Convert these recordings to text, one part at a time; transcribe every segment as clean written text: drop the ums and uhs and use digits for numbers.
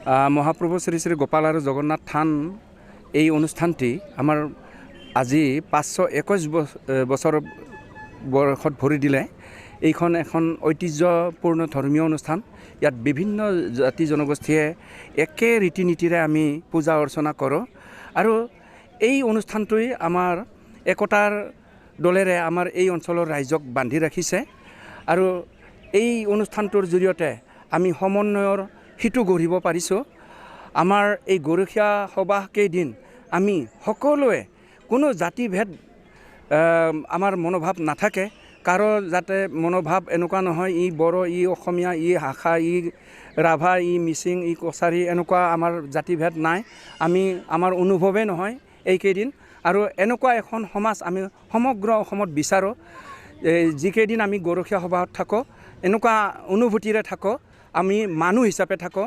মহাপ্ৰভু শ্ৰী শ্ৰী গোপাল আৰু জগন্নাথ থান এই অনুষ্ঠানটি আমাৰ আজি 521 বছৰ বৰ্ষত ভৰি দিলে। এইখন এখন ঐতিহ্যপূৰ্ণ ধৰ্মীয় অনুষ্ঠান। ইয়াত বিভিন্ন জাতি জনগোষ্ঠীয়ে একে ৰীতি নীতিৰে আমি পূজা অৰ্চনা কৰোঁ আৰু এই অনুষ্ঠানটোৱে আমাৰ একতাৰ দলেৰে আমাৰ এই অঞ্চলৰ ৰাইজক বান্ধি ৰাখিছে আৰু এই অনুষ্ঠানটোৰ জৰিয়তে আমি সমন্বয়ৰ সিটো গঢ়িব পাৰিছোঁ। আমাৰ এই গৰখীয়া সভা কেইদিন আমি সকলোৱে কোনো জাতিভেদ আমাৰ মনোভাৱ নাথাকে। কাৰো যাতে মনোভাৱ এনেকুৱা নহয় ই বড়ো, ই অসমীয়া, ই ভাষা, ই ৰাভা, ই মিচিং, ই কছাৰী, এনেকুৱা আমাৰ জাতিভেদ নাই। আমাৰ অনুভৱেই নহয় এইকেইদিন। আৰু এনেকুৱা এখন সমাজ আমি সমগ্ৰ অসমত বিচাৰোঁ। যিকেইদিন আমি গৰখীয়া সভাত থাকোঁ এনেকুৱা অনুভূতিৰে থাকোঁ, আমি মানুহ হিচাপে থাকোঁ,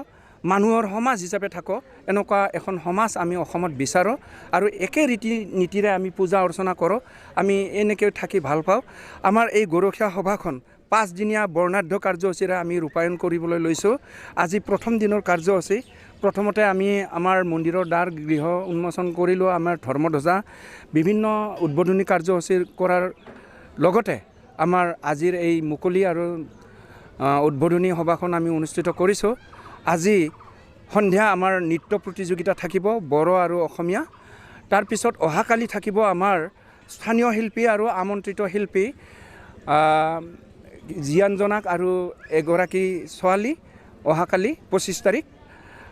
মানুহৰ সমাজ হিচাপে থাকোঁ, এনেকুৱা এখন সমাজ আমি অসমত বিচাৰোঁ আৰু একে ৰীতি নীতিৰে আমি পূজা অৰ্চনা কৰোঁ। আমি এনেকৈ থাকি ভাল পাওঁ। আমাৰ এই গৰখীয়া সভাখন 5 দিনীয়া বৰ্ণাঢ্য কাৰ্যসূচীৰে আমি ৰূপায়ণ কৰিবলৈ লৈছোঁ। আজি প্ৰথম দিনৰ কাৰ্যসূচী। প্ৰথমতে আমি আমাৰ মন্দিৰৰ দ্বাৰ গৃহ উন্মোচন কৰিলোঁ। আমাৰ ধৰ্মধ্বজা বিভিন্ন উদ্বোধনী কাৰ্যসূচী কৰাৰ লগতে আমাৰ আজিৰ এই মুকলি আৰু উদ্বোধনী সভাখন আমি অনুষ্ঠিত কৰিছোঁ। আজি সন্ধিয়া আমাৰ নৃত্য প্ৰতিযোগিতা থাকিব, বড়ো আৰু অসমীয়া। তাৰপিছত অহাকালি থাকিব আমাৰ স্থানীয় শিল্পী আৰু আমন্ত্ৰিত শিল্পী জীয়ান জনাক আৰু এগৰাকী ছোৱালী অহাকালি 25 তাৰিখ।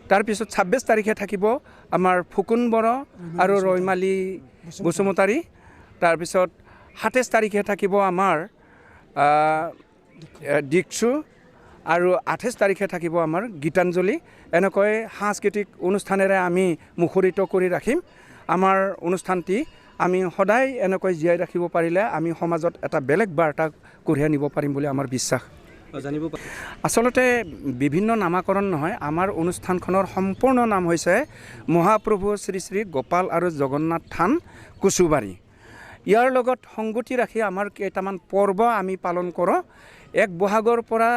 তাৰপিছত 26 তাৰিখে থাকিব আমাৰ ফুকুন বড়ো আৰু ৰৈমালী বসুমতাৰী। তাৰপিছত 27 তাৰিখে থাকিব আমাৰ দীক্ষু আৰু 28 তাৰিখে থাকিব আমাৰ গীতাঞ্জলি। এনেকৈ সাংস্কৃতিক অনুষ্ঠানেৰে আমি মুখৰিত কৰি ৰাখিম। আমাৰ অনুষ্ঠানটি আমি সদায় এনেকৈ জীয়াই ৰাখিব পাৰিলে আমি সমাজত এটা বেলেগ বাৰ্তা কঢ়িয়াই নিব পাৰিম বুলি আমাৰ বিশ্বাস। আচলতে বিভিন্ন নামাকৰণ নহয়, আমাৰ অনুষ্ঠানখনৰ সম্পূৰ্ণ নাম হৈছে মহাপ্ৰভু শ্ৰী শ্ৰী গোপাল আৰু জগন্নাথ থান কুচুবাৰী। ইয়াৰ লগত সংগতি ৰাখি আমাৰ কেইটামান পৰ্ব আমি পালন কৰোঁ। 1 বহাগৰ পৰা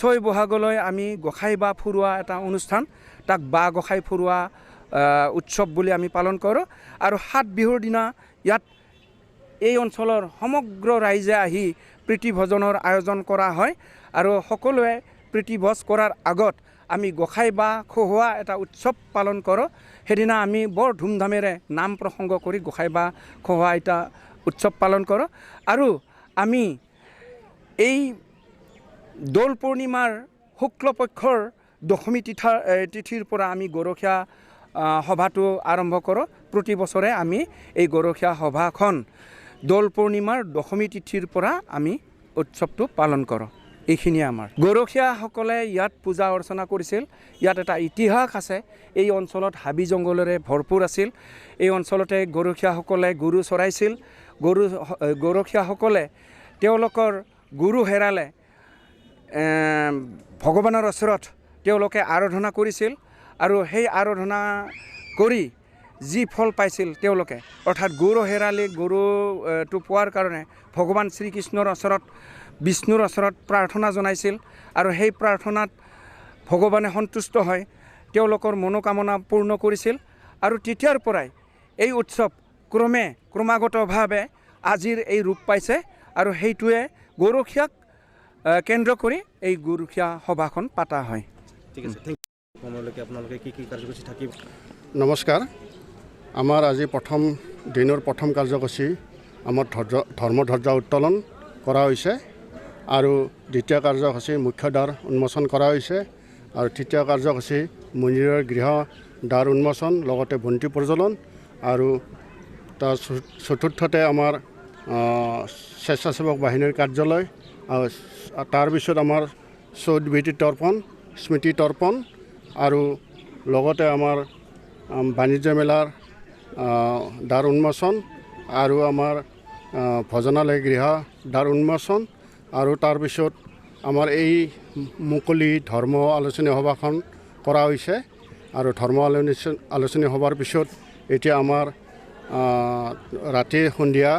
6 বহাগলৈ আমি গোসাই বা ফুৰোৱা এটা অনুষ্ঠান, তাক বা গোসাই ফুৰোৱা উৎসৱ বুলি আমি পালন কৰোঁ। আৰু 7 বিহুৰ দিনা ইয়াত এই অঞ্চলৰ সমগ্ৰ ৰাইজে আহি প্ৰীতিভোজনৰ আয়োজন কৰা হয় আৰু সকলোৱে প্ৰীতিভোজ কৰাৰ আগত আমি গোসাই বা খোৱা এটা উৎসৱ পালন কৰোঁ। সেইদিনা আমি বৰ ধুমধামেৰে নাম প্ৰসংগ কৰি গোসাই বা খোৱা এটা উৎসৱ পালন কৰোঁ। আৰু আমি এই দৌল পূৰ্ণিমাৰ শুক্লপক্ষৰ দশমী তিথিৰ পৰা আমি গৰখীয়া সভাটো আৰম্ভ কৰোঁ। প্ৰতি বছৰে আমি এই গৰখীয়া সভাখন দৌল পূৰ্ণিমাৰ দশমী তিথিৰ পৰা আমি উৎসৱটো পালন কৰোঁ। এইখিনিয়ে আমাৰ গৰখীয়াসকলে ইয়াত পূজা অৰ্চনা কৰিছিল। ইয়াত এটা ইতিহাস আছে। এই অঞ্চলত হাবি জংঘলেৰে ভৰপূৰ আছিল। এই অঞ্চলতে গৰখীয়াসকলে গৰু চৰাইছিল। গৰখীয়াসকলে তেওঁলোকৰ গৰু হেৰালে ভগৱানৰ ওচৰত তেওঁলোকে আৰাধনা কৰিছিল আৰু সেই আৰাধনা কৰি যি ফল পাইছিল তেওঁলোকে, অৰ্থাৎ গৰু হেৰালে গৰুটো পোৱাৰ কাৰণে ভগৱান শ্ৰীকৃষ্ণৰ ওচৰত, বিষ্ণুৰ ওচৰত প্ৰাৰ্থনা জনাইছিল আৰু সেই প্ৰাৰ্থনাত ভগৱানে সন্তুষ্ট হয় তেওঁলোকৰ মনোকামনা পূৰ্ণ কৰিছিল। আৰু তেতিয়াৰ পৰাই এই উৎসৱ ক্ৰমাগতভাৱে আজিৰ এই ৰূপ পাইছে আৰু সেইটোৱে গৰখীয়াক কেন্দ্ৰ কৰি এই গৰখীয়া সভাখন পাতা হয়। ঠিক আছে, আপোনালোকে কি কাৰ্যসূচী থাকিব? নমস্কাৰ। আমাৰ আজি প্ৰথম দিনৰ প্ৰথম কাৰ্যসূচী আমাৰ ধৰ্মধ্বজা উত্তোলন কৰা হৈছে আৰু দ্বিতীয় কাৰ্যসূচী মুখ্য দ্বাৰ উন্মোচন কৰা হৈছে আৰু তৃতীয় কাৰ্যসূচী মন্দিৰৰ গৃহ দ্বাৰ উন্মোচন লগতে বন্তি প্ৰজ্বলন আৰু তাৰ চতুৰ্থতে আমাৰ স্বেচ্ছাসেৱক বাহিনীৰ কাৰ্যালয় আৰু তাৰপিছত আমাৰ চৌধুৰী তৰ্পণ, স্মৃতি তৰ্পণ আৰু লগতে আমাৰ বাণিজ্য মেলাৰ দ্বাৰ উন্মোচন আৰু আমাৰ ভজনালয় গৃহ দ্বাৰ উন্মোচন আৰু তাৰপিছত আমাৰ এই মুকলি ধৰ্ম আলোচনী সভাখন কৰা হৈছে আৰু ধৰ্ম আলোচনী সভাৰ পিছত এতিয়া আমাৰ ৰাতি সন্ধিয়া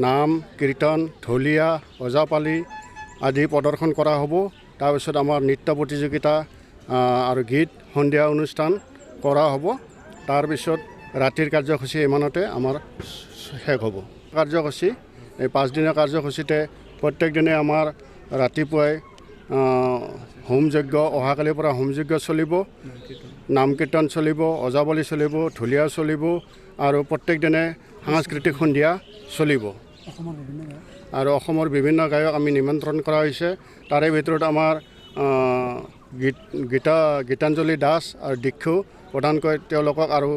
নাম কীৰ্তন, ঢুলীয়া, ওজাপালি আদি প্ৰদৰ্শন কৰা হ'ব। তাৰপিছত আমাৰ নৃত্য প্ৰতিযোগিতা, আৰু গীত সন্ধিয়া অনুষ্ঠান কৰা হ'ব। তাৰপিছত ৰাতিৰ কাৰ্যসূচী ইমানতে আমাৰ শেষ হ'ব। কাৰ্যসূচী এই 5 দিনৰ কাৰ্যসূচীতে প্ৰত্যেক দিনে আমাৰ ৰাতিপুৱাই হোম যজ্ঞ, অহাকালিৰ পৰা হোম যজ্ঞ চলিব, নাম কীৰ্তন চলিব, অজাবলী চলিব, ঢুলীয়া চলিব আৰু প্ৰত্যেক দিনে সাংস্কৃতিক সন্ধিয়া চলিব। আৰু অসমৰ বিভিন্ন গায়ক আমি নিমন্ত্ৰণ কৰা হৈছে। তাৰে ভিতৰত আমাৰ গীতাঞ্জলি দাস আৰু দীক্ষু প্ৰধানকৈ তেওঁলোকক আৰু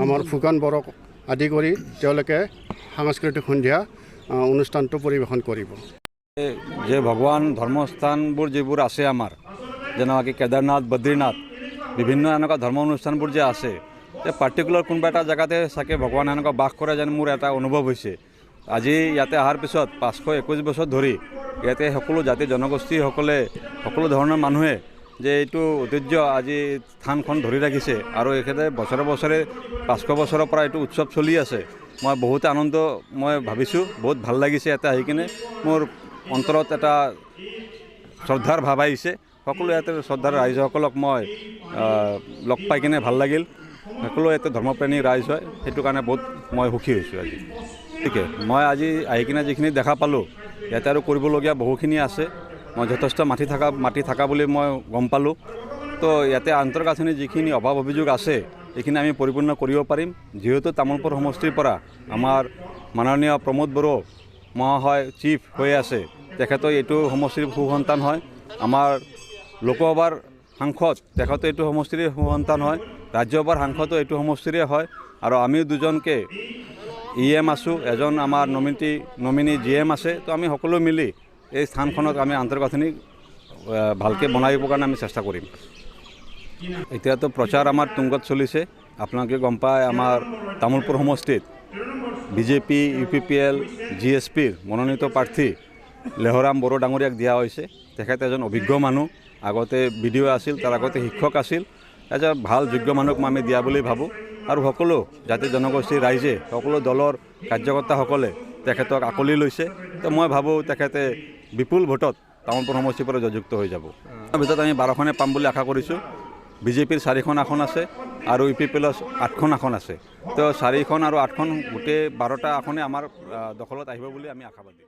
আমাৰ ফুকন বৰক আদি কৰি তেওঁলোকে সাংস্কৃতিক সন্ধিয়া অনুষ্ঠানটো পৰিৱেশন কৰিব। যে ভগৱান ধৰ্মস্থানবোৰ যিবোৰ আছে আমাৰ, যেনেকৈ কেদাৰনাথ, বদ্ৰীনাথ, বিভিন্ন এনেকুৱা ধৰ্ম অনুষ্ঠানবোৰ যে আছে, পাৰ্টিকুলাৰ কোনোবা এটা জেগাতে চাগে ভগৱান এনেকুৱা বাস কৰে যেন মোৰ এটা অনুভৱ হৈছে। আজি ইয়াতে অহাৰ পিছত 521 বছৰ ধৰি ইয়াতে সকলো জাতি জনগোষ্ঠীসকলে, সকলো ধৰণৰ মানুহে যে এইটো ঐতিহ্য আজি স্থানখন ধৰি ৰাখিছে আৰু এখেতে বছৰে বছৰে 500 বছৰৰ পৰা এইটো উৎসৱ চলি আছে। মই বহুতে আনন্দ মই ভাবিছোঁ, বহুত ভাল লাগিছে ইয়াতে আহি কিনে। মোৰ অন্তৰত এটা শ্ৰদ্ধাৰ ভাৱ আহিছে। সকলো ইয়াতে শ্ৰদ্ধাৰ ৰাইজসকলক মই লগ পাই কিনে ভাল লাগিল। সকলো ইয়াতে ধৰ্মপ্ৰেমী ৰাইজ হয়, সেইটো কাৰণে বহুত মই সুখী হৈছোঁ আজি। গতিকে মই আজি আহি কিনে যিখিনি দেখা পালোঁ, ইয়াতে আৰু কৰিবলগীয়া বহুখিনি আছে। মই যথেষ্ট মাটি থকা বুলি মই গম পালোঁ। তো ইয়াতে আন্তঃগাঁথনিৰ যিখিনি অভাৱ অভিযোগ আছে এইখিনি আমি পৰিপূৰ্ণ কৰিব পাৰিম। যিহেতু তামোলপুৰ সমষ্টিৰ পৰা আমাৰ মাননীয় প্ৰমোদ বড়ো মহাশয় চিফ হৈ আছে, তেখেতৰ এইটো সমষ্টিৰ সুসন্তান হয়। আমাৰ লোকসভাৰ সাংসদ তেখেতো এইটো সমষ্টিৰে সুসন্তান হয়, ৰাজ্যসভাৰ সাংসদো এইটো সমষ্টিৰে হয়। আৰু আমিও দুজনকে EM আছোঁ, এজন আমাৰ নমিনী GM আছে। তো আমি সকলো মিলি এই স্থানখনত আমি আন্তঃগাঁথনি ভালকৈ বনাইবৰ কাৰণে আমি চেষ্টা কৰিম। এতিয়াতো প্ৰচাৰ আমাৰ তুংগত চলিছে। আপোনালোকে গম পায় আমাৰ তামোলপুৰ সমষ্টিত BJP, UPPL, GSPৰ মনোনীত প্ৰাৰ্থী লেহৰাম বড়ো ডাঙৰীয়াক দিয়া হৈছে। তেখেত এজন অভিজ্ঞ মানুহ, আগতে BDO আছিল, তাৰ আগতে শিক্ষক আছিল। এজন ভাল যোগ্য মানুহক আমি দিয়া বুলি ভাবোঁ। আৰু সকলো জাতি জনগোষ্ঠীৰ ৰাইজে, সকলো দলৰ কাৰ্যকৰ্তাসকলে তেখেতক আকোৱালি লৈছে। তো মই ভাবোঁ তেখেতে বিপুল ভোটত তামোলপুৰ সমষ্টিৰ পৰা জয়যুক্ত হৈ যাব। তাৰ ভিতৰত আমি 12খনে পাম বুলি আশা কৰিছোঁ। BJPৰ 4খন আসন আছে আৰু UPPLৰ 8খন আসন আছে। তো 4খন আৰু 8খন গোটেই 12টা আসনে আমাৰ দখলত আহিব বুলি আমি আশাবাদী।